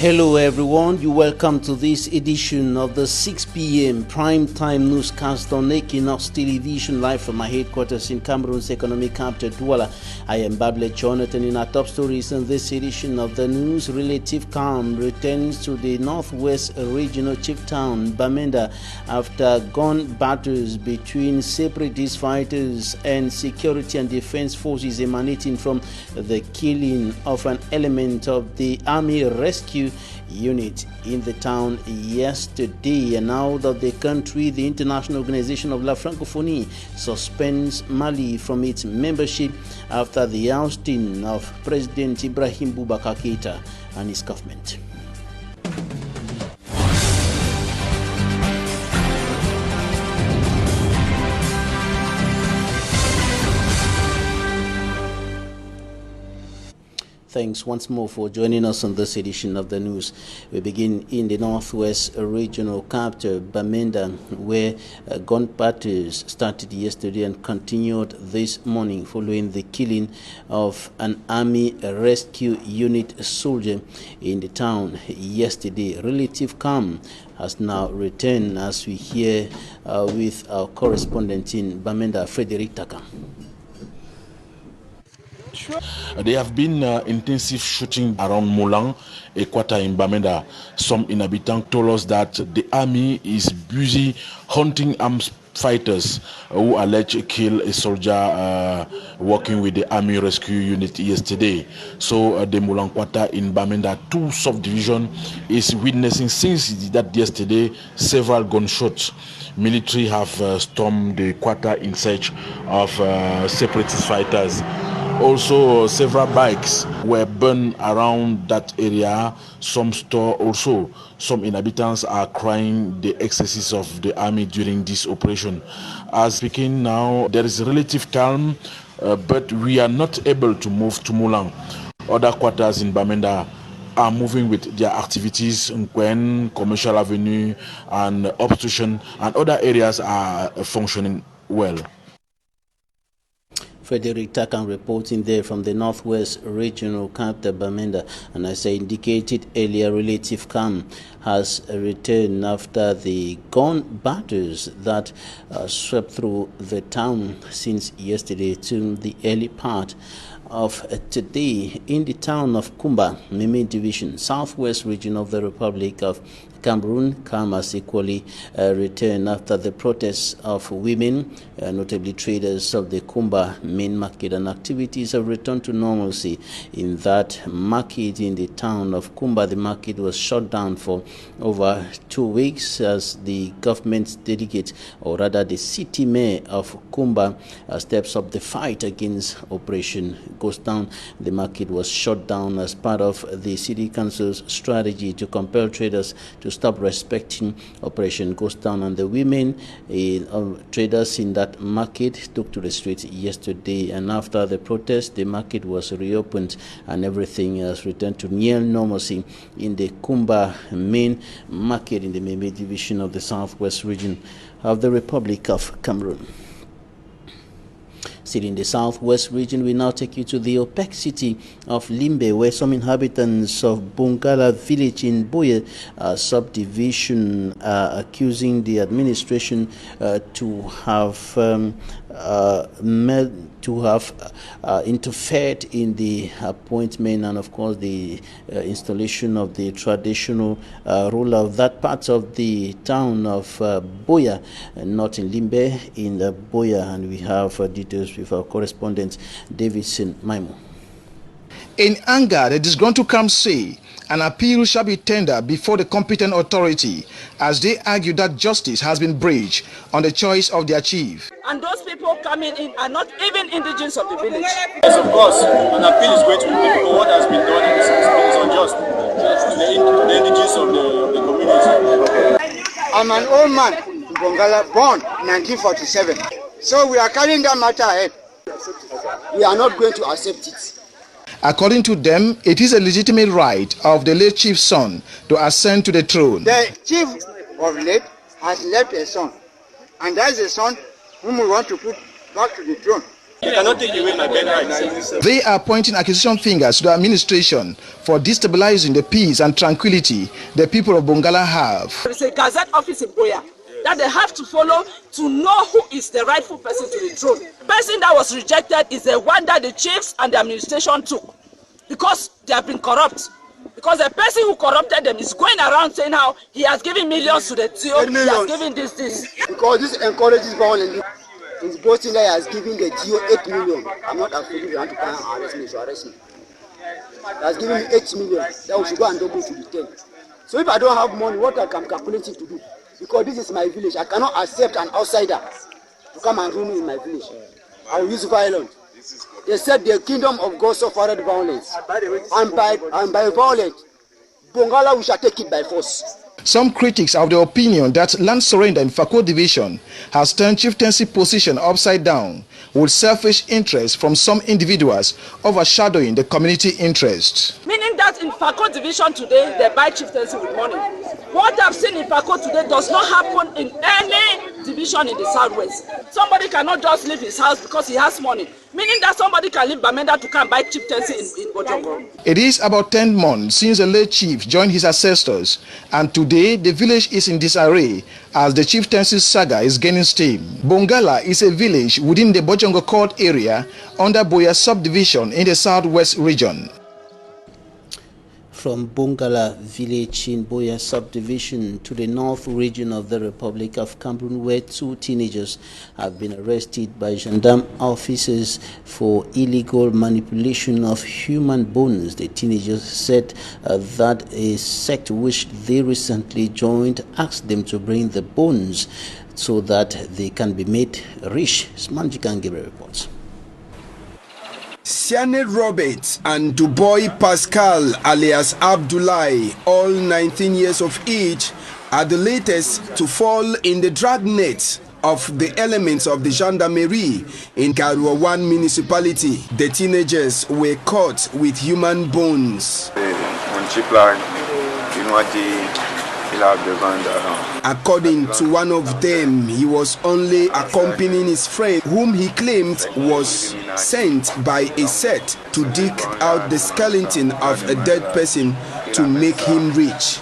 Hello everyone, you're welcome to this edition of the 6 p.m. primetime newscast on Équinoxe Television, live from my headquarters in Cameroon's economic capital, Douala. I am Bable Jonathan. In our top stories in this edition of the news, relative calm returns to the northwest regional chief town, Bamenda, after gun battles between separatist fighters and security and defense forces emanating from the killing of an element of the army rescue unit in the town yesterday. And out of the country, the International Organization of La Francophonie suspends Mali from its membership after the ousting of President Ibrahim Boubacar Keïta and his government. Thanks once more for joining us on this edition of the news. We begin in the northwest regional capital, Bamenda, where gun battles started yesterday and continued this morning following the killing of an army rescue unit soldier in the town yesterday. Relative calm has now returned, as we hear with our correspondent in Bamenda, Frederick Taka. There have been intensive shooting around Molang, Equata in Bamenda. Some inhabitants told us that the army is busy hunting armed fighters who allegedly killed a soldier working with the army rescue unit yesterday. So the Molang Quata in Bamenda 2 subdivision is witnessing since that yesterday several gunshots. Military have stormed the Quata in search of separatist fighters. Also, several bikes were burned around that area. Some store also. Some inhabitants are crying the excesses of the army during this operation. As speaking now, there is relative calm, but we are not able to move to Molang. Other quarters in Bamenda are moving with their activities. Nkwen, Commercial Avenue, and Obstruction, and other areas are functioning well. Frederick Takan reporting there from the northwest regional capital, Bamenda. And as I indicated earlier, relative calm has returned after the gun battles that swept through the town since yesterday to the early part of today in the town of Kumba, Meme Division, southwest region of the Republic of Cameroon. Calm has equally returned after the protests of women, notably traders of the Kumba main market, and activities have returned to normalcy in that market in the town of Kumba. The market was shut down for over 2 weeks as the government delegate, or rather the city mayor of Kumba, steps up the fight against Operation Goes Down. The market was shut down as part of the city council's strategy to compel traders to stop respecting Operation Goes Down, and the women traders in that market took to the streets yesterday. And after the protest, the market was reopened and everything has returned to near normalcy in the Kumba main market in the Meme Division of the southwest region of the Republic of Cameroon. Still in the southwest region, we now take you to the opaque city of Limbe, where some inhabitants of Bongala village in Boye subdivision are accusing the administration to have interfered in the appointment and, of course, the installation of the traditional ruler of that part of the town of Boya, not in Limbe, in Boya. And we have details with our correspondent Davidson Maimo. In anger, the disgruntled camp say an appeal shall be tendered before the competent authority as they argue that justice has been breached on the choice of their chief. And those people coming in are not even indigenous of the village. Yes, of course, an appeal is going to be made for what has been done and is unjust to the indigenous of the community. I'm an old man in Bongala, born in 1947. So we are carrying that matter ahead. We are not going to accept it. According to them, it is a legitimate right of the late chief's son to ascend to the throne. The chief of late has left a son, and that is the son whom we want to put back to the throne. You cannot take away my bed rights. They are pointing accusation fingers to the administration for destabilizing the peace and tranquility the people of Bongala have. There is a Gazette office in Boya that they have to follow to know who is the rightful person to the throne. The person that was rejected is the one that the chiefs and the administration took because they have been corrupt. Because the person who corrupted them is going around saying how he has given millions to the TO, he has given this. Because this encourages violence. He's boasting that he has given the TO 8 million. I'm not afraid if you want to come and arrest me, so arrest me. He has given me 8 million. That we should go and double to the 10. So if I don't have money, what I can calculate it to do? Because this is my village. I cannot accept an outsider to come and rule me in my village. I will use violence. They said the kingdom of God suffered violence. And by violence, Bongala, we shall take it by force. Some critics are of the opinion that land surrender in Fako division has turned chieftaincy position upside down, with selfish interests from some individuals overshadowing the community interest. Meaning that in Fako division today, they buy chieftaincy with money. What I've seen in Fako today does not happen in any division in the southwest. Somebody cannot just leave his house because he has money. Meaning that somebody can leave Bamenda to come buy chieftaincy in Bojongo. It is about 10 months since the late chief joined his ancestors, and today the village is in disarray as the chieftaincy saga is gaining steam. Bongala is a village within the Bojongo court area under Boya subdivision in the southwest region. From Bongala village in Boya subdivision to the north region of the Republic of Cameroon, where 2 teenagers have been arrested by gendarme officers for illegal manipulation of human bones. The teenagers said that a sect which they recently joined asked them to bring the bones so that they can be made rich. Smanjikan Gabriel reports. Siane Robert and Dubois Pascal alias Abdoulaye, all 19 years of age, are the latest to fall in the dragnet of the elements of the gendarmerie in Garoua 1 municipality. The teenagers were caught with human bones. According to one of them, he was only accompanying his friend, whom he claimed was sent by a set to dig out the skeleton of a dead person to make him rich.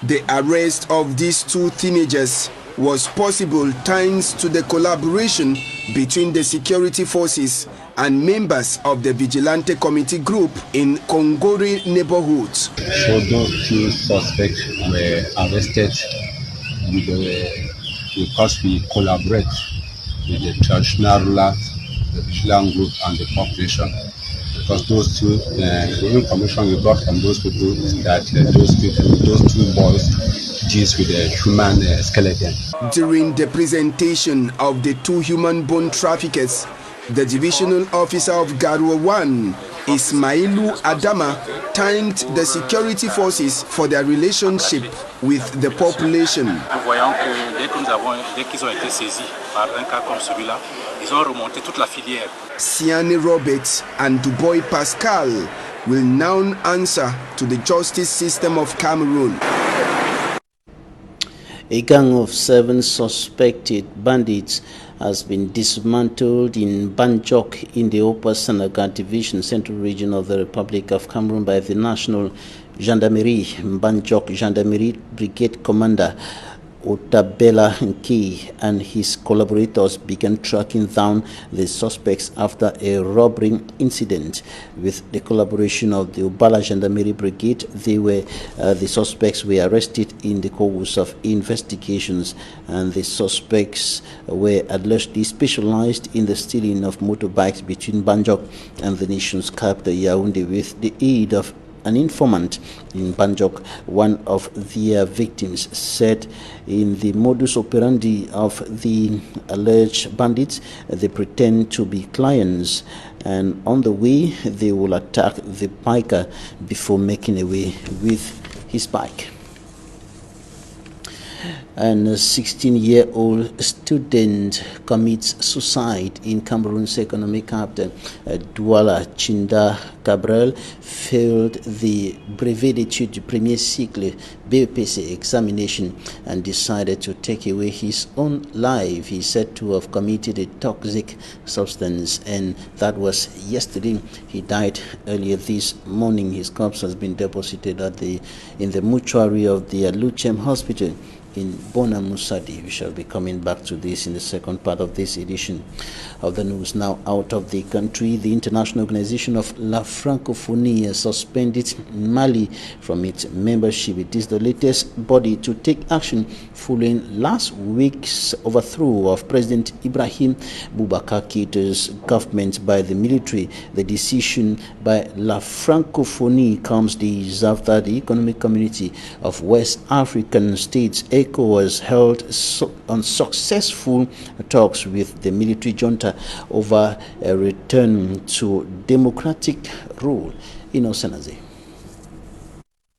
The arrest of these 2 teenagers was possible thanks to the collaboration between the security forces and members of the Vigilante Committee group in Kongori neighborhoods. So those 2 suspects were arrested because we collaborate with the traditional rulers, the Vigilante group and the population. Because those 2, the information we got from those people is that those 2 boys deals with the human skeleton. During the presentation of the 2 human bone traffickers, the divisional officer of Garoua 1, Ismailu Adama, thanked the security forces for their relationship with the population. Nous voyons que dès qu'ils ont été saisis par un cas comme celui-là, ils ont remonté toute la filière. Siane Roberts and Dubois Pascal will now answer to the justice system of Cameroon. A gang of 7 suspected bandits has been dismantled in Banjok in the Upper Sanaga Division, Central Region of the Republic of Cameroon by the National Gendarmerie. Banjok Gendarmerie Brigade Commander Otabela Nki and his collaborators began tracking down the suspects after a robbery incident. With the collaboration of the Ubala Gendarmerie Brigade, the suspects were arrested in the course of investigations, and the suspects were allegedly specialized in the stealing of motorbikes between Banjok and the nation's capital Yaoundé with the aid of an informant in Banjok. One of their victims said in the modus operandi of the alleged bandits, they pretend to be clients, and on the way they will attack the biker before making away with his bike. And a 16-year-old student commits suicide in Cameroon's economic capital. Douala Chinda Cabral failed the brevet d'études du premier cycle BEPC examination and decided to take away his own life. He is said to have committed a toxic substance, and that was yesterday. He died earlier this morning. His corpse has been deposited in the mortuary of the Luchem Hospital in Bona Musadi. We shall be coming back to this in the second part of this edition of the news. Now, out of the country, the International Organization of La Francophonie has suspended Mali from its membership. It is the latest body to take action following last week's overthrow of President Ibrahim Boubacar Keita's government by the military. The decision by La Francophonie comes days after the Economic Community of West African States ECOWAS held unsuccessful talks with the military junta over a return to democratic rule. Innocent.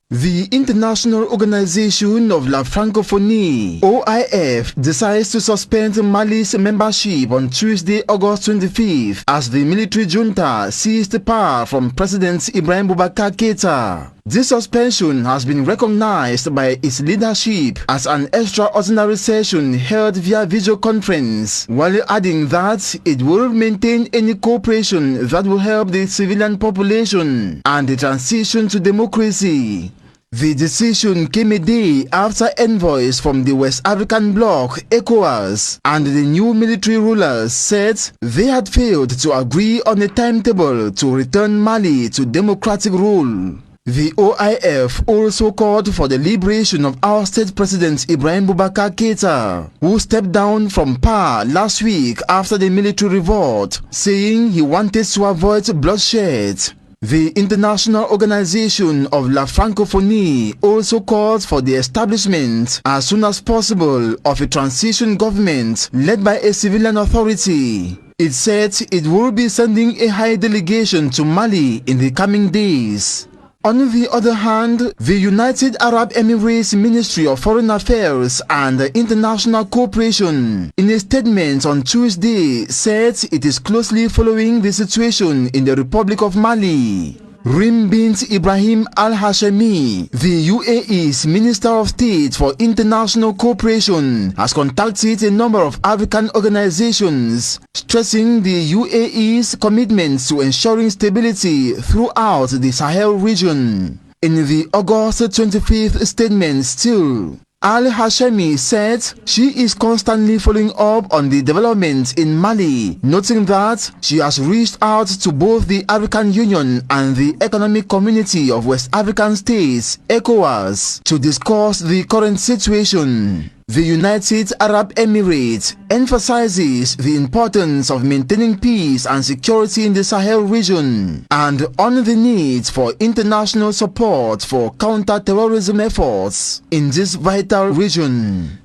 The International Organization of La Francophonie, OIF, decides to suspend Mali's membership on Tuesday, August 25th, as the military junta seized power from President Ibrahim Boubacar Keita. This suspension has been recognized by its leadership as an extraordinary session held via video conference, while adding that it will maintain any cooperation that will help the civilian population and the transition to democracy. The decision came a day after envoys from the West African bloc, ECOWAS, and the new military rulers said they had failed to agree on a timetable to return Mali to democratic rule. The OIF also called for the liberation of our state president Ibrahim Boubacar Keita, who stepped down from power last week after the military revolt, saying he wanted to avoid bloodshed. The International Organization of La Francophonie also called for the establishment as soon as possible of a transition government led by a civilian authority. It said it will be sending a high delegation to Mali in the coming days. On the other hand, the United Arab Emirates Ministry of Foreign Affairs and International Cooperation, in a statement on Tuesday, said it is closely following the situation in the Republic of Mali. Rim bint Ibrahim Al-Hashemi, the UAE's Minister of State for International Cooperation, has contacted a number of African organizations, stressing the UAE's commitment to ensuring stability throughout the Sahel region. In the August 25th statement still, Al-Hashemi said she is constantly following up on the developments in Mali, noting that she has reached out to both the African Union and the Economic Community of West African States, ECOWAS, to discuss the current situation. The United Arab Emirates emphasizes the importance of maintaining peace and security in the Sahel region and on the need for international support for counter-terrorism efforts in this vital region.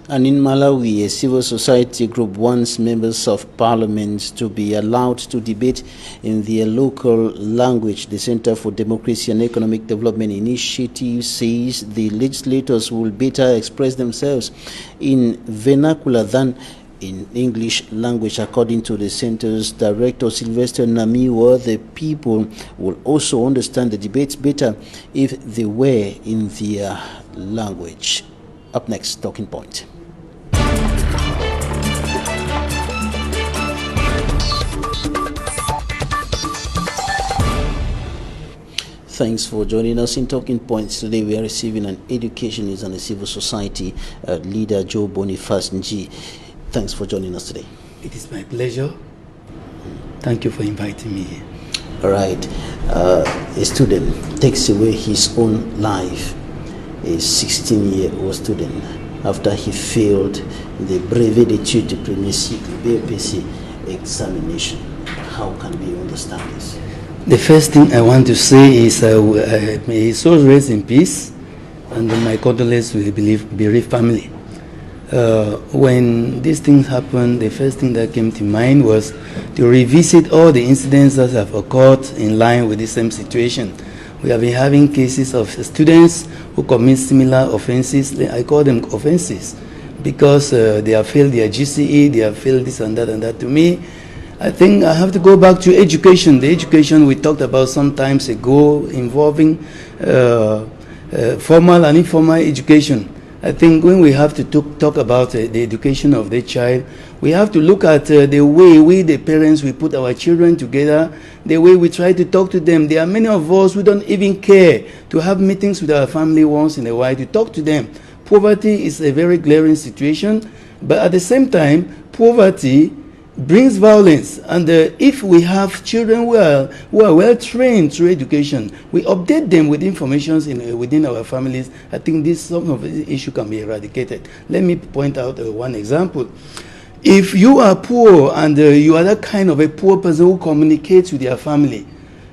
And in Malawi, a civil society group wants members of parliament to be allowed to debate in their local language. The Center for Democracy and Economic Development Initiative says the legislators will better express themselves in vernacular than in English language. According to the center's director, Sylvester Namiwa, the people will also understand the debates better if they were in their language. Up next, Talking Point. Thanks for joining us in Talking Points. Today we are receiving an educationist and a civil society leader, Joe Boniface Nji. Thanks for joining us today. It is my pleasure. Thank you for inviting me here. All right. A student takes away his own life, a 16-year-old student, after he failed the brevet d'études du premier cycle BEPC examination. How can we understand this? The first thing I want to say is may his soul rest in peace, and my condolences with the bereaved family. When these things happened, the first thing that came to mind was to revisit all the incidents that have occurred in line with the same situation We have been having cases of students who commit similar offenses. I call them offenses because they have failed their GCE, they have failed this and that and that. To me, I think I have to go back to education. The education we talked about some times ago involving formal and informal education. I think when we have to talk about the education of the child, we have to look at the way we, the parents, we put our children together, the way we try to talk to them. There are many of us who don't even care to have meetings with our family once in a while to talk to them. Poverty is a very glaring situation, but at the same time, poverty brings violence, and if we have children who are well trained through education, we update them with information within our families. I think some of the issue can be eradicated. Let me point out one example. If you are poor and you are that kind of a poor person who communicates with your family,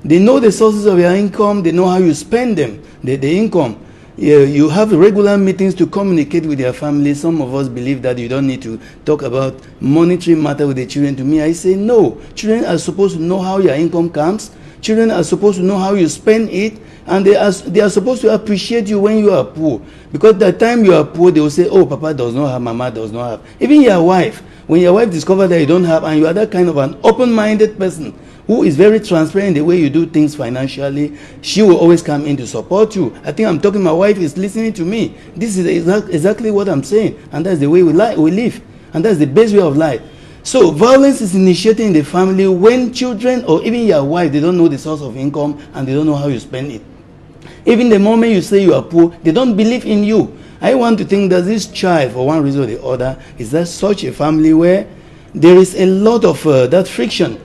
they know the sources of your income, they know how you spend them, the income. You have regular meetings to communicate with your family. Some of us believe that you don't need to talk about monetary matter with the children. To me, I say no. Children are supposed to know how your income comes. Children are supposed to know how you spend it, and they are supposed to appreciate you when you are poor. Because the time you are poor, they will say, oh, Papa does not have, Mama does not have. Even your wife, when your wife discovers that you don't have, and you are that kind of an open-minded person who is very transparent in the way you do things financially, she will always come in to support you. I think I'm talking, my wife is listening to me. This is exactly what I'm saying, and that's the way we live, and that's the best way of life. So violence is initiated in the family when children or even your wife, they don't know the source of income and they don't know how you spend it. Even the moment you say you are poor, they don't believe in you. I want to think that this child, for one reason or the other, is that such a family where there is a lot of that friction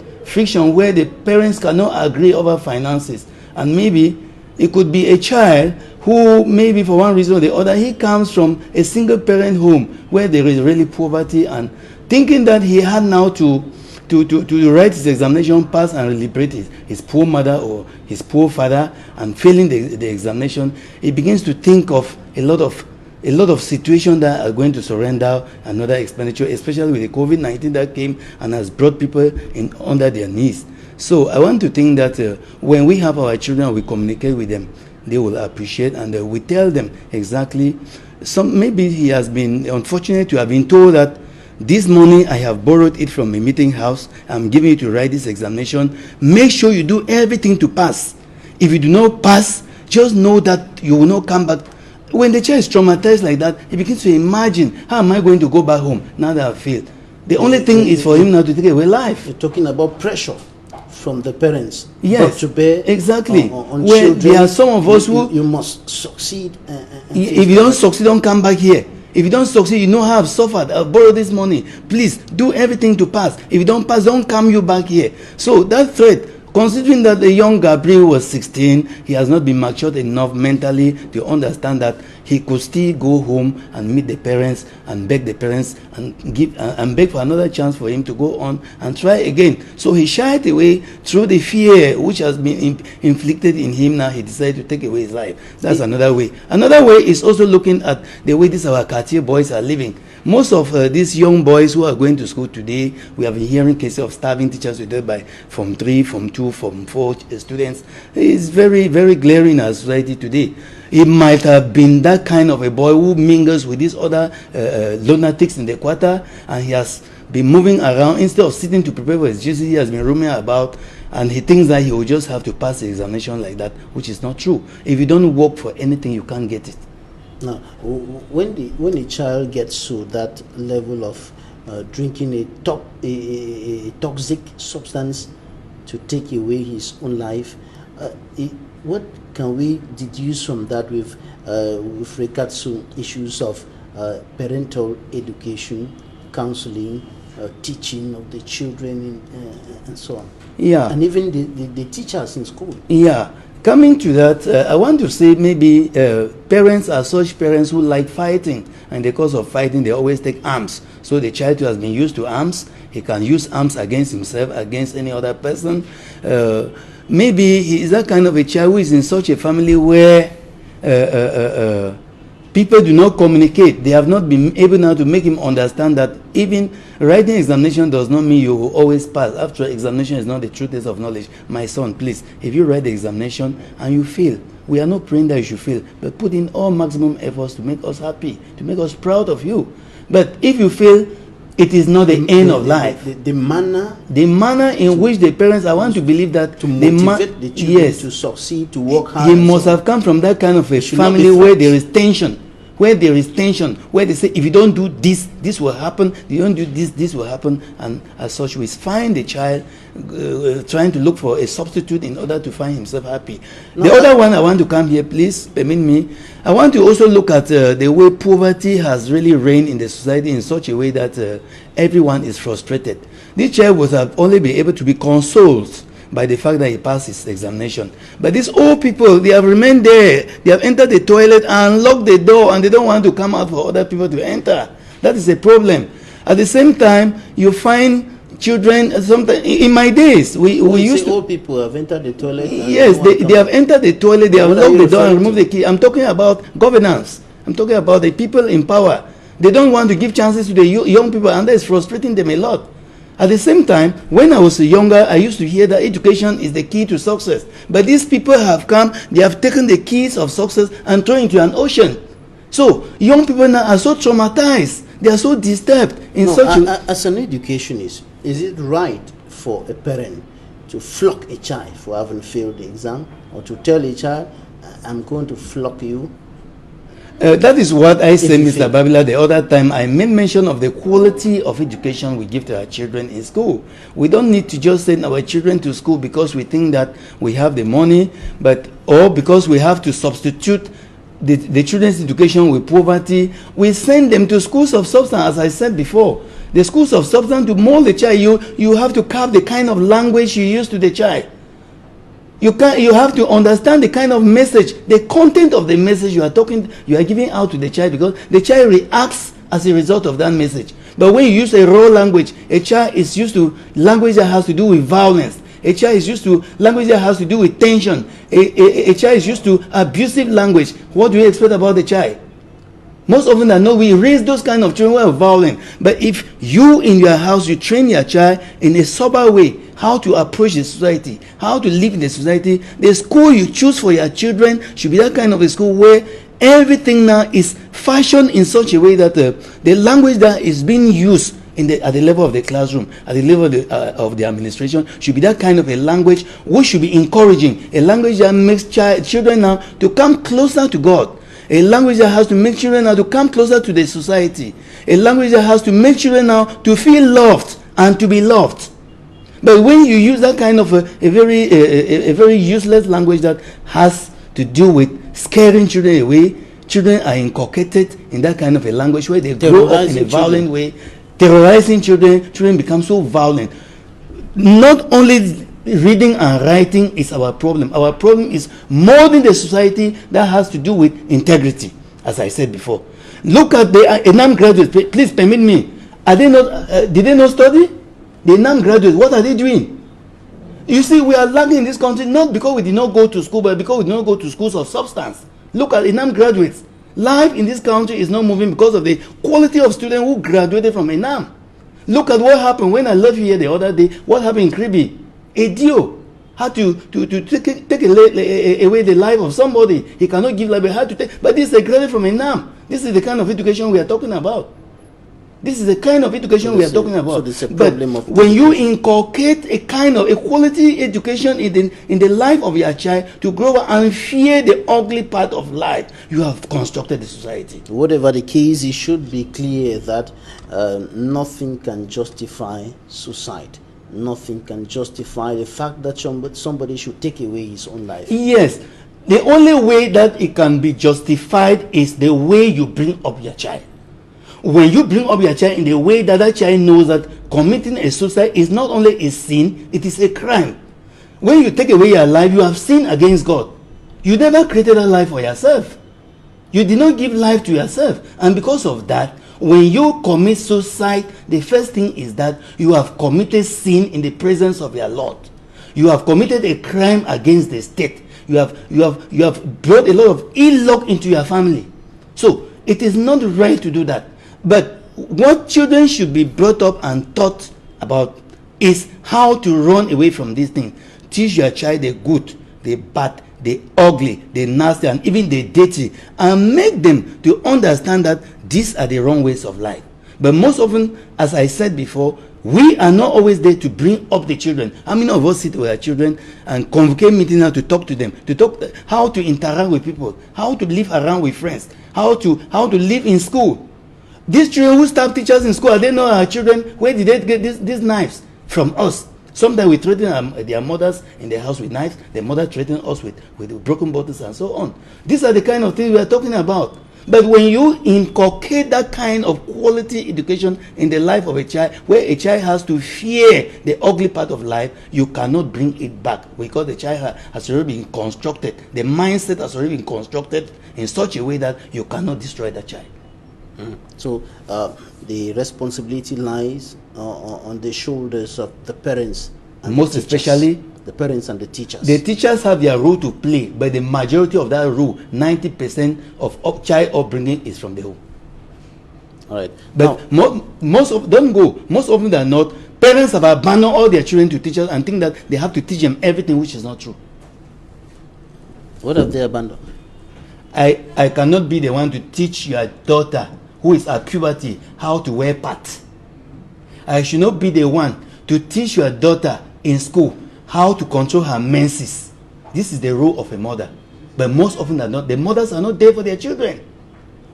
where the parents cannot agree over finances. And maybe it could be a child who maybe for one reason or the other, he comes from a single parent home where there is really poverty, and thinking that he had now to write his examination, pass and liberate his poor mother or his poor father, and failing the examination, he begins to think of a lot of situations that are going to surrender another expenditure, especially with the COVID-19 that came and has brought people under their knees. So I want to think that when we have our children, we communicate with them, they will appreciate, and we tell them exactly. Maybe he has been unfortunate to have been told that this money I have borrowed it from a meeting house, I'm giving you to write this examination. Make sure you do everything to pass. If you do not pass, just know that you will not come back. When the child is traumatized like that, he begins to imagine, how am I going to go back home now that I've failed? The only thing is for him now to take away life. You're talking about pressure from the parents. Yes, to bear exactly. On Where children, there are some of us who... You must succeed. If you don't succeed, don't come back here. If you don't succeed, you know how I've suffered, I've borrowed this money. Please, do everything to pass. If you don't pass, don't come you back here. So that threat, considering that the young Gabriel was 16, he has not been matured enough mentally to understand that he could still go home and meet the parents and beg the parents and beg for another chance for him to go on and try again. So he shied away through the fear which has been inflicted in him. Now he decided to take away his life. That's another way. Another way is also looking at the way these our Cartier boys are living. Most of these young boys who are going to school today, we have been hearing cases of starving teachers with by Form 3, Form 2, Form 4 students. It's very, very glaring in our society today. It might have been that kind of a boy who mingles with these other lunatics in the quarter, and he has been moving around. Instead of sitting to prepare for his GCE, he has been roaming about, and he thinks that he will just have to pass the examination like that, which is not true. If you don't work for anything, you can't get it. Now, when a child gets to that level of drinking a toxic substance to take away his own life, what can we deduce from that with regards to issues of parental education, counseling, teaching of the children, and so on? Yeah. And even the teachers in school. Yeah. Coming to that, I want to say maybe parents are such parents who like fighting, and because of fighting, they always take arms. So the child who has been used to arms, he can use arms against himself, against any other person. Maybe he is that kind of a child who is in such a family where People do not communicate. They have not been able now to make him understand that even writing examination does not mean you will always pass. After examination is not the truth of knowledge. My son, please, if you write the examination and you fail, we are not praying that you should fail, but put in all maximum efforts to make us happy, to make us proud of you. But if you fail, it is not the end of life. The manner in which the parents, I want to believe that to motivate the children to succeed, to work hard. He must have come from that kind of a family where there is tension. Where there is tension, where they say, if you don't do this, this will happen. If you don't do this, this will happen. And as such, we find the child trying to look for a substitute in order to find himself happy. The other one, I want to come here, please, permit me. I want to also look at the way poverty has really reigned in the society in such a way that everyone is frustrated. This child would have only been able to be consoled by the fact that he passed his examination. But these old people, they have remained there. They have entered the toilet and locked the door, and they don't want to come out for other people to enter. That is a problem. At the same time, you find children, sometimes in my days, we used to... old people have entered the toilet. Yes, they have entered the toilet, they have locked the door and removed the key. I'm talking about governance. I'm talking about the people in power. They don't want to give chances to the young people, and that is frustrating them a lot. At the same time, when I was younger, I used to hear that education is the key to success. But these people have come, they have taken the keys of success and thrown into an ocean. So, young people now are so traumatized. They are so disturbed. As an educationist, is it right for a parent to flog a child for having failed the exam? Or to tell a child, I'm going to flog you? That is what I said, Mr. Babila, the other time. I made mention of the quality of education we give to our children in school. We don't need to just send our children to school because we think that we have the money, or because we have to substitute the children's education with poverty. We send them to schools of substance, as I said before. The schools of substance, to mold the child, you have to carve the kind of language you use to the child. You have to understand the kind of message, the content of the message you are giving out to the child, because the child reacts as a result of that message. But when you use a raw language, a child is used to language that has to do with violence. A child is used to language that has to do with tension. A child is used to abusive language. What do you expect about the child? Most often than not, we raise those kind of children who are violent. But if you in your house, you train your child in a sober way, how to approach the society, how to live in the society, the school you choose for your children should be that kind of a school where everything now is fashioned in such a way that the language that is being used at the level of the classroom, at the level of the administration, should be that kind of a language which should be encouraging, a language that makes children now to come closer to God. A language that has to make children now to come closer to the society. A language that has to make children now to feel loved and to be loved. But when you use that kind of a very useless language that has to do with scaring children away, children are inculcated in that kind of a language where they grow up in a violent way, terrorizing children. Children become so violent. Not only reading and writing is our problem. Our problem is molding the society that has to do with integrity, as I said before. Look at the ENAM graduates. Please permit me. Are they not? Did they not study? The ENAM graduates, what are they doing? You see, we are lagging in this country not because we did not go to school, but because we did not go to schools of substance. Look at ENAM graduates. Life in this country is not moving because of the quality of students who graduated from ENAM. Look at what happened when I left here the other day. What happened in Kribi? A Dio had to take away the life of somebody. He cannot give life, but this is a graduate from ENAM. This is the kind of education we are talking about. This is the kind of education we are talking about. But when you inculcate a kind of a quality education in the life of your child to grow up and fear the ugly part of life, you have constructed the society. Whatever the case, it should be clear that nothing can justify suicide. Nothing can justify the fact that somebody should take away his own life. Yes. The only way that it can be justified is the way you bring up your child. When you bring up your child in the way that that child knows that committing a suicide is not only a sin, it is a crime. When you take away your life, you have sinned against God. You never created a life for yourself. You did not give life to yourself. And because of that, when you commit suicide, the first thing is that you have committed sin in the presence of your Lord. You have committed a crime against the state. You have brought a lot of ill luck into your family. So It is not right to do that. But what children should be brought up and taught about is how to run away from these things. Teach your child the good, the bad, the ugly, the nasty, and even the dirty, and make them to understand that these are the wrong ways of life. But most often, as I said before, we are not always there to bring up the children. How many of us sit with our children and convocate meetings now to talk to them, to talk how to interact with people, how to live around with friends, how to live in school? These children who stab teachers in school, are they not our children? Where did they get these knives? From us. Sometimes we threaten their mothers in the house with knives. Their mother threaten us with broken bottles and so on. These are the kind of things we are talking about. But when you inculcate that kind of quality education in the life of a child, where a child has to fear the ugly part of life, you cannot bring it back, because the child has already been constructed. The mindset has already been constructed in such a way that you cannot destroy that child. So the responsibility lies on the shoulders of the parents, and most especially the parents and the teachers. The teachers have their role to play, but the majority of that role, 90% of child upbringing, is from the home. All right. But most often than not, parents have abandoned all their children to teachers and think that they have to teach them everything, which is not true. What have they abandoned? I cannot be the one to teach your daughter, who is at puberty, how to wear pads. I should not be the one to teach your daughter in school how to control her menses. This is the role of a mother. But most often than not, the mothers are not there for their children.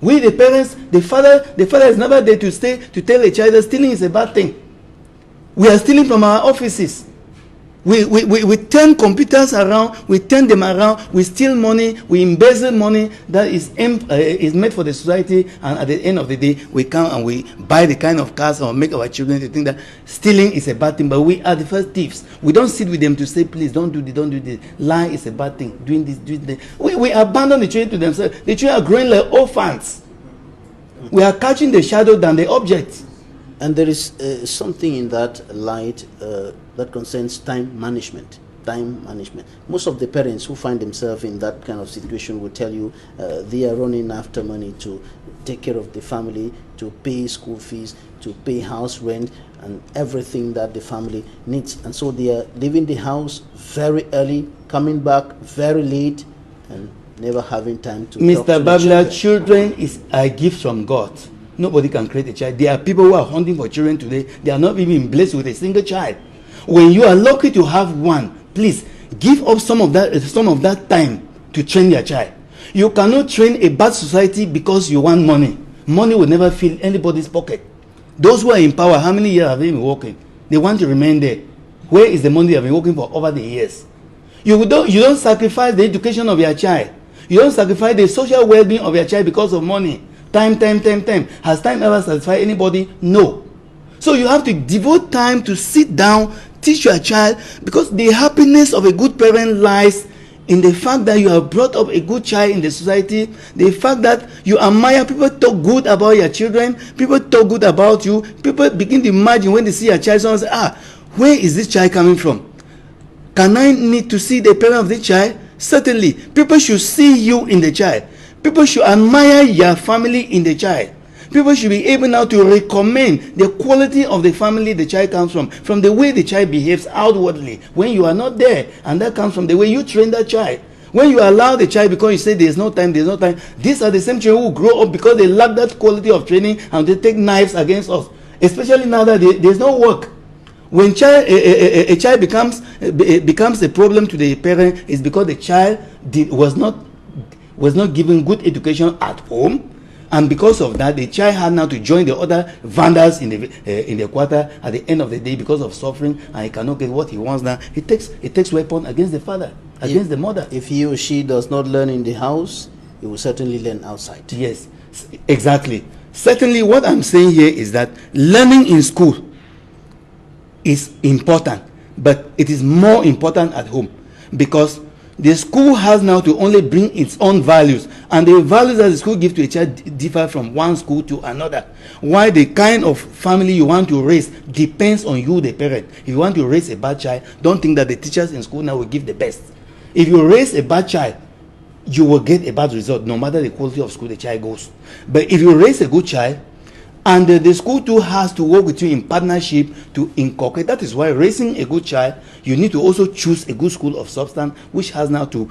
We, the parents, the father is never there to stay to tell a child that stealing is a bad thing. We are stealing from our offices. We turn computers around, we turn them around, we steal money, we embezzle money that is made for the society, and at the end of the day, we come and we buy the kind of cars or make our children to think that stealing is a bad thing. But we are the first thieves. We don't sit with them to say, please don't do this. Lying is a bad thing. Doing this. We abandon the children to themselves. The children are growing like orphans. We are catching the shadow than the object. And there is something in that light that concerns time management. Most of the parents who find themselves in that kind of situation will tell you they are running after money to take care of the family, to pay school fees, to pay house rent, and everything that the family needs. And so they are leaving the house very early, coming back very late, and never having time to talk to Mr. Babla, children is a gift from God. Nobody can create a child. There are people who are hunting for children today. They are not even blessed with a single child. When you are lucky to have one, please give up some of that time to train your child. You cannot train a bad society because you want money. Money will never fill anybody's pocket. Those who are in power, how many years have they been working? They want to remain there. Where is the money they have been working for over the years? You don't sacrifice the education of your child. You don't sacrifice the social well-being of your child because of money. Time. Has time ever satisfied anybody? No. So you have to devote time to sit down, teach your child, because the happiness of a good parent lies in the fact that you have brought up a good child in the society, the fact that you admire, people talk good about your children, people talk good about you, people begin to imagine when they see your child, someone say, where is this child coming from? Can I need to see the parent of the child? Certainly. People should see you in the child. People should admire your family in the child. People should be able now to recommend the quality of the family the child comes from the way the child behaves outwardly when you are not there. And that comes from the way you train that child. When you allow the child because you say there's no time, these are the same children who grow up because they lack that quality of training and they take knives against us. Especially now that there's no work. When a child becomes a problem to the parent, is because the child was not given good education at home, and because of that, the child had now to join the other vandals in the quarter at the end of the day because of suffering, and he cannot get what he wants now. He takes weapon against the father, against the mother. If he or she does not learn in the house, he will certainly learn outside. Yes, exactly. Certainly, what I'm saying here is that learning in school is important, but it is more important at home, because the school has now to only bring its own values, and the values that the school gives to a child differ from one school to another. Why the kind of family you want to raise depends on you, the parent. If you want to raise a bad child, don't think that the teachers in school now will give the best. If you raise a bad child, you will get a bad result no matter the quality of school the child goes. But if you raise a good child, and the school too has to work with you in partnership to inculcate. That is why raising a good child, you need to also choose a good school of substance, which has now to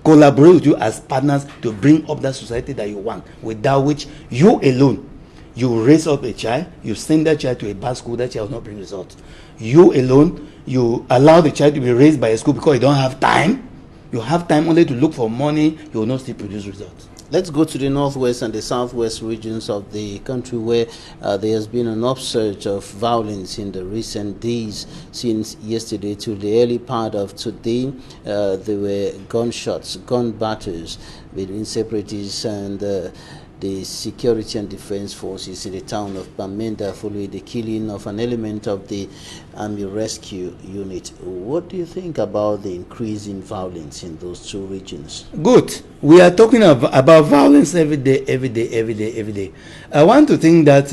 collaborate with you as partners to bring up that society that you want. Without which, you alone, you raise up a child, you send that child to a bad school, that child will not bring results. You alone, you allow the child to be raised by a school because you don't have time. You have time only to look for money, you will not still produce results. Let's go to the northwest and the southwest regions of the country, where there has been an upsurge of violence in the recent days. Since yesterday to the early part of today, there were gunshots, gun battles between separatists and the security and defense forces in the town of Bamenda following the killing of an element of the Army Rescue Unit. What do you think about the increase in violence in those two regions? Good. We are talking about violence every day. I want to think that,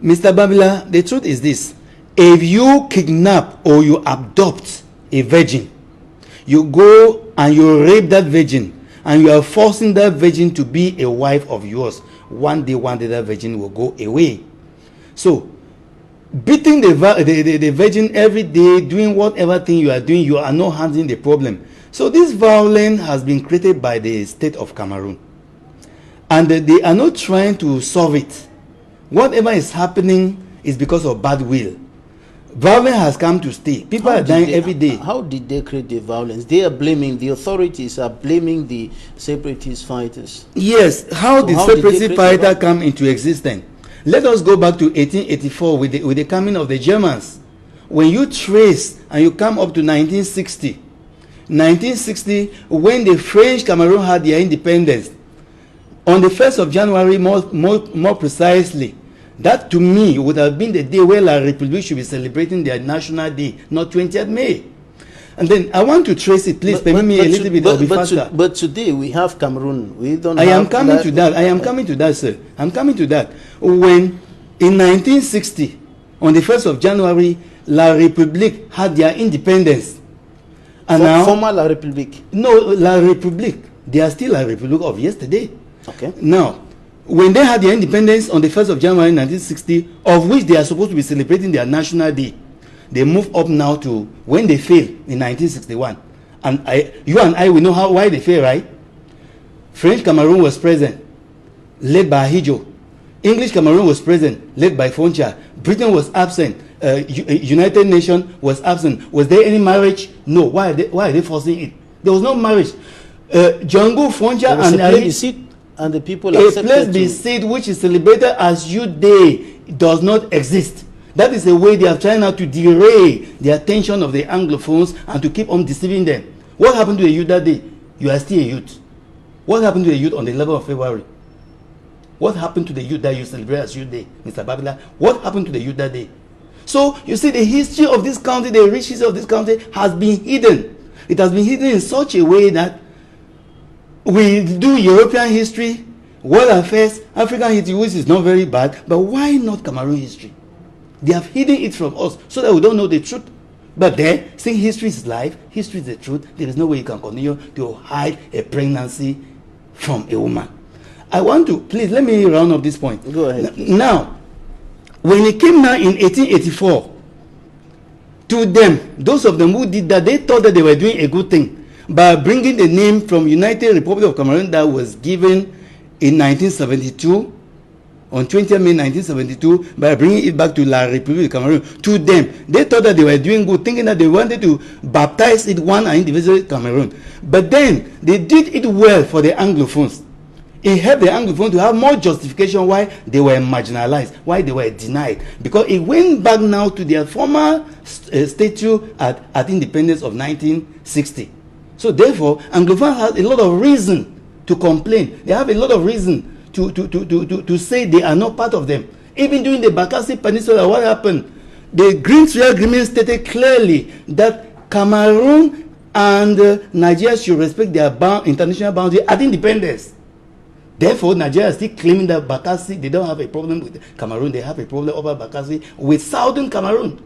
Mr. Babila, the truth is this. If you kidnap or you abduct a virgin, you go and you rape that virgin, and you are forcing that virgin to be a wife of yours, one day that virgin will go away. So, beating the virgin every day, doing whatever thing you are doing, you are not handling the problem. So this violence has been created by the state of Cameroon. And they are not trying to solve it. Whatever is happening is because of bad will. Violence has come to stay. People are dying every day. How did they create the violence? They are blaming, the authorities are blaming the separatist fighters. Yes, how did separatist fighter come into existence? Let us go back to 1884 with the coming of the Germans. When you trace and you come up to 1960, when the French Cameroon had their independence, on the 1st of January, more precisely, that to me would have been the day where La République should be celebrating their national day, not 20th May. And then I want to trace it, please permit me a little bit, I'll be faster. But today we have Cameroon. We don't I am coming to that. I am coming to that, sir. I'm coming to that. When in 1960, on the 1st of January, La République had their independence. And now, former La République? No, La République. They are still La République of yesterday. Okay. Now, when they had their independence on the 1st of January 1960, of which they are supposed to be celebrating their national day, they move up now to when they failed in 1961. And you and I, we know why they failed, right? French Cameroon was present, led by Hijo. English Cameroon was present, led by Foncha. Britain was absent. United Nations was absent. Was there any marriage? No. Why are they forcing it? There was no marriage. Django, Foncha, and Hijo. And the people a place be said which is celebrated as Youth Day does not exist. That is a way they are trying now to derail the attention of the Anglophones and to keep on deceiving them. What happened to the youth that day? You are still a youth. What happened to the youth on the 11th of February? What happened to the youth that you celebrate as Youth Day, Mr. Babila? What happened to the youth that day? So you see, the history of this country, the rich history of this country has been hidden. It has been hidden in such a way that we do European history, world affairs, African history, which is not very bad, but why not Cameroon history? They have hidden it from us so that we don't know the truth. But then, since history is life, history is the truth, there is no way you can continue to hide a pregnancy from a woman. I want to, please, let me round up this point. Go ahead. Now, when it came now in 1884, to them, those of them who did that, they thought that they were doing a good thing by bringing the name from United Republic of Cameroon that was given in 1972, on 20th May 1972, by bringing it back to La République of Cameroon. To them, they thought that they were doing good, thinking that they wanted to baptize it one and indivisible Cameroon. But then, they did it well for the Anglophones. It helped the Anglophones to have more justification why they were marginalized, why they were denied. Because it went back now to their former statute at independence of 1960. So therefore, Anglophones have a lot of reason to complain. They have a lot of reason to say they are not part of them. Even during the Bakassi Peninsula, what happened? The Green Tree Agreement stated clearly that Cameroon and Nigeria should respect their international boundary at independence. Therefore, Nigeria is still claiming that Bakassi, they don't have a problem with Cameroon, they have a problem over Bakassi with Southern Cameroon.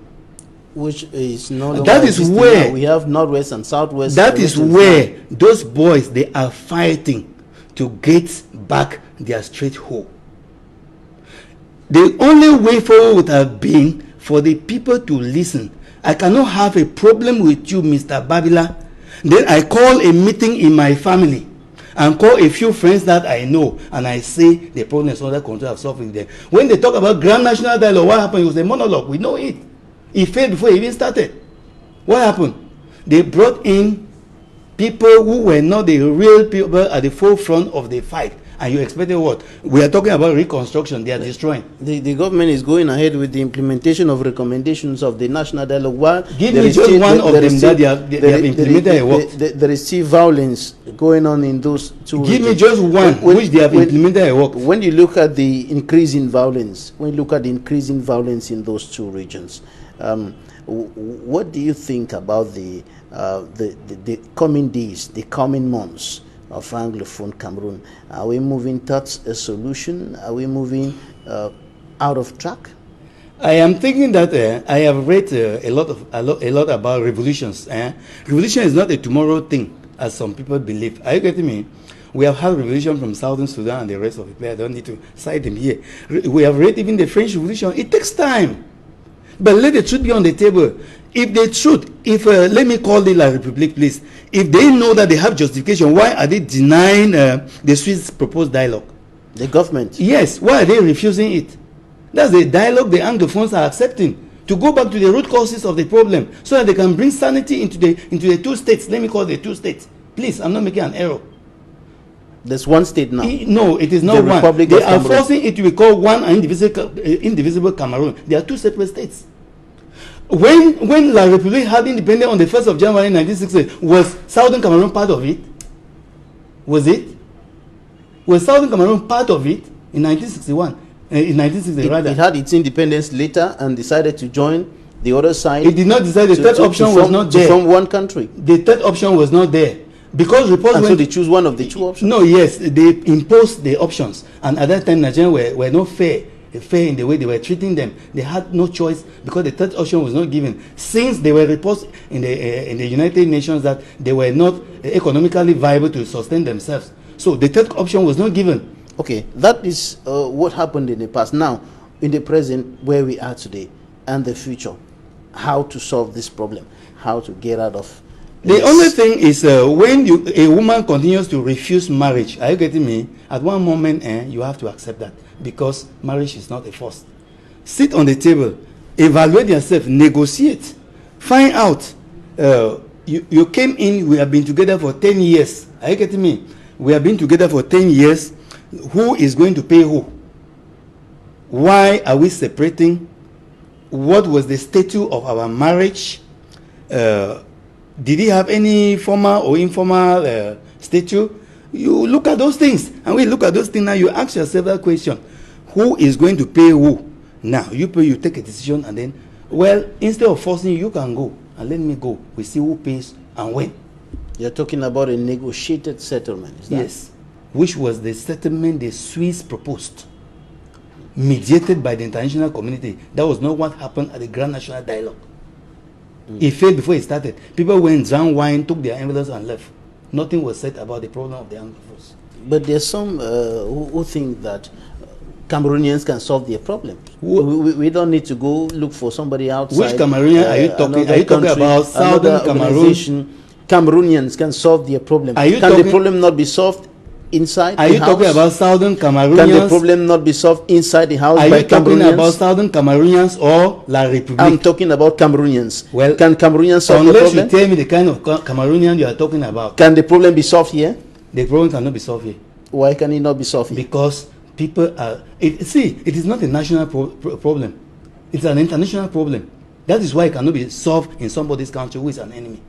Which is no longer that is where now. We have Northwest and Southwest. That is where those boys, they are fighting to get back their straight hole. The only way forward would have been for the people to listen. I cannot have a problem with you, Mr. Babila. Then I call a meeting in my family and call a few friends that I know, and I say the problem is under control, I've solved with them. When they talk about grand national dialogue, what happened? It was a monologue. We know it. It failed before it even started. What happened? They brought in people who were not the real people at the forefront of the fight. And you expected what? We are talking about reconstruction. They are destroying. The government is going ahead with the implementation of recommendations of the National Dialogue. Well, give me just one of them that they have implemented. There is still violence going on in those two regions. Give me just one which they have implemented a work. When you look at the increase in violence, in those two regions, what do you think about the coming days, the coming months of Anglophone Cameroon? Are we moving towards a solution? Are we moving out of track? I am thinking that I have read a lot about revolutions. Revolution is not a tomorrow thing, as some people believe. Are you getting me? We have had revolution from Southern Sudan and the rest of the place. I don't need to cite them here. We have read even the French Revolution. It takes time. But let the truth be on the table. If the truth, let me call it La République, please. If they know that they have justification, why are they denying the Swiss proposed dialogue? The government? Yes. Why are they refusing it? That's the dialogue the Anglophones are accepting, to go back to the root causes of the problem, so that they can bring sanity into the two states. Let me call it the two states. Please, I'm not making an error. There's one state now. No, it is not one. They are forcing it to be called one indivisible Cameroon. They are two separate states. When La République had independence on the 1st of January 1960, was Southern Cameroon part of it? Was it? Was Southern Cameroon part of it in 1961? In 1960, rather. It had its independence later and decided to join the other side. It did not decide. The third option was not there. From one country. The third option was not there. Because reports and so they choose one of the two options? No, yes. They imposed the options. And at that time, Nigerians were not fair in the way they were treating them. They had no choice because the third option was not given. Since they were reports in the United Nations that they were not economically viable to sustain themselves. So the third option was not given. Okay, that is what happened in the past. Now, in the present, where we are today, and the future, how to solve this problem, how to get out of the only thing is when a woman continues to refuse marriage, are you getting me? At one moment, you have to accept that, because marriage is not a force. Sit on the table, evaluate yourself, negotiate, find out. You came in, we have been together for 10 years. Are you getting me? We have been together for 10 years. Who is going to pay who? Why are we separating? What was the status of our marriage? Did he have any formal or informal status? You look at those things. And when you look at those things now, you ask yourself that question. Who is going to pay who? Now, you take a decision, and then, well, instead of forcing you can go. And let me go. We see who pays and when. You're talking about a negotiated settlement, is that? Yes. Which was the settlement the Swiss proposed, mediated by the international community. That was not what happened at the Grand National Dialogue. It failed before it started. People went, drank wine, took their envelopes and left. Nothing was said about the problem of the Anglophones. But there's some who think that Cameroonians can solve their problem. We don't need to go look for somebody outside. Which Cameroonian are you talking? Are you talking about Southern Cameroon? Cameroonians can solve their problem. Can the problem not be solved inside the house? Are you talking about Southern Cameroonians? Can the problem not be solved inside the house by Cameroonians? Are you talking about Southern Cameroonians or La République? I'm talking about Cameroonians. Well, can Cameroonians solve the problem? Unless you tell me the kind of Cameroonian you are talking about. Can the problem be solved here? The problem cannot be solved here. Why can it not be solved here? Because people are... it is not a national problem. It's an international problem. That is why it cannot be solved in somebody's country who is an enemy.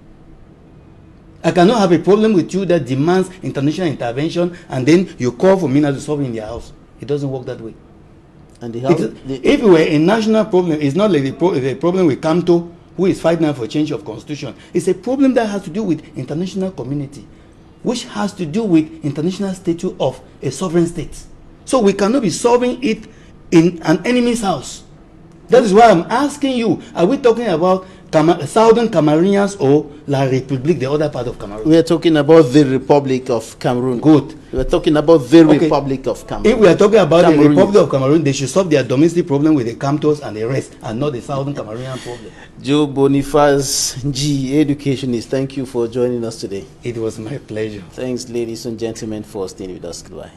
I cannot have a problem with you that demands international intervention, and then you call for me now to solve it in their house. It doesn't work that way. And if it were a national problem, it's not like the problem we come to who is fighting now for change of constitution. It's a problem that has to do with international community, which has to do with international status of a sovereign state. So we cannot be solving it in an enemy's house. That is why I'm asking you, are we talking about Southern Cameroonians or La République, the other part of Cameroon? We are talking about the Republic of Cameroon. Good. We are talking about the Republic of Cameroon. If we are talking about the Republic of Cameroon, they should solve their domestic problem with the Kamtos and the rest, and not the Southern Cameroonian problem. Joe Boniface G, educationist, thank you for joining us today. It was my pleasure. Thanks, ladies and gentlemen, for staying with us. Goodbye.